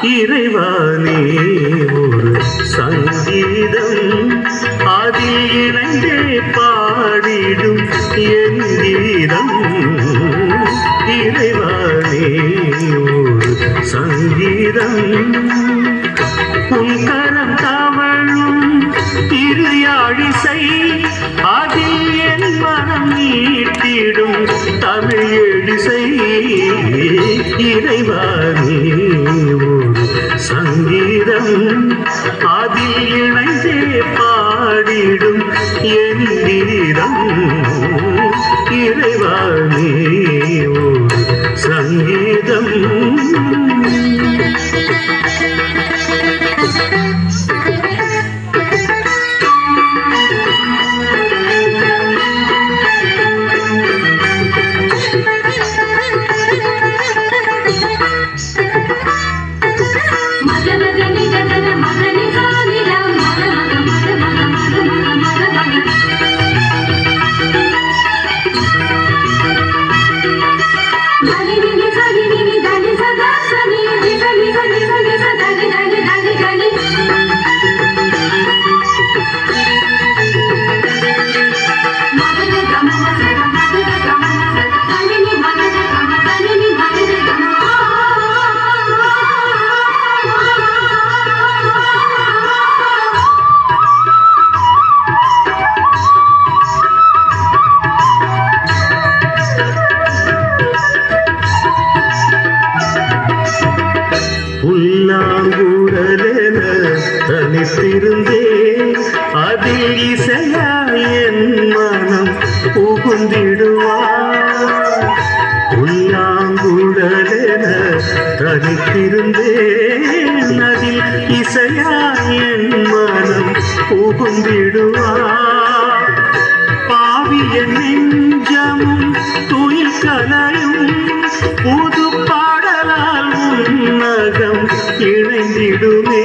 இறைவானே ஒரு சங்கீதம் அதில் இணைந்தே பாடிடும் என் கீதம். இறைவானே ஒரு சங்கீதம் உன் கரம் தவழும் திருயாழிசை அதில் என் மனம் நீட்டிடும் தமிழ் எழிசை. இறைவானே ஒரு சங்கீதம் அதில் இணைந்தே பாடிடும் என் கீதம். இறைவானே ஒரு சங்கீதம். புல்லாங்குழலென தனித்திருந்தே அதில் இசையாய் என் மனம் புகுந்திடுவார். புல்லாங்குழலென தனித்திருந்தே அதில் இசையாய் என் மனம் புகுந்திடுவார். பாவிய நெஞ்சமும் துயில் கலையும் புது பாடலால் உன்னகம் இணைந்திடுமே.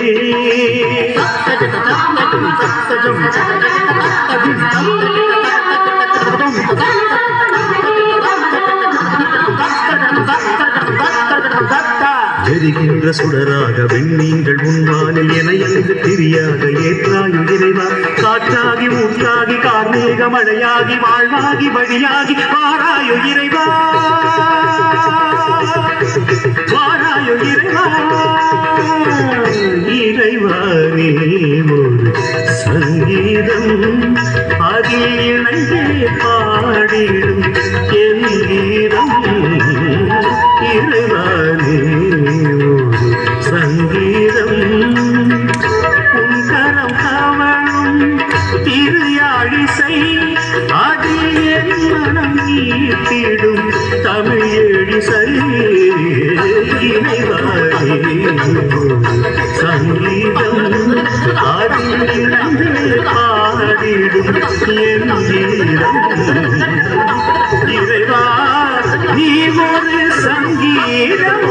எரிகின்ற சுடராக வெண்ணீங்கள் உன்வானில் என எனக்கு தெரியாக ஏற்றாயு இறைவா. காற்றாகி ஊற்றாகி கார்மேக மழையாகி வாழ்வாகி வழியாகி வாராயோ இறைவா. வாராயோ இறைவா. இறைவானே ஒரு சங்கீதம் அதில் இணைந்தே பாடிடும் என் கீதம். இறைவானே ஒரு சங்கீதம் உன் கரம் தவழும் திருயாழிசை அதில் என் மனம் நீட்டிடும் தமிழ் எழிசை. இறைவானே ஒரு சங்கீதம் அதில் இணைந்து பாடிடும் என் கீதம். இறைவா நீ ஒரு சங்கீதம்.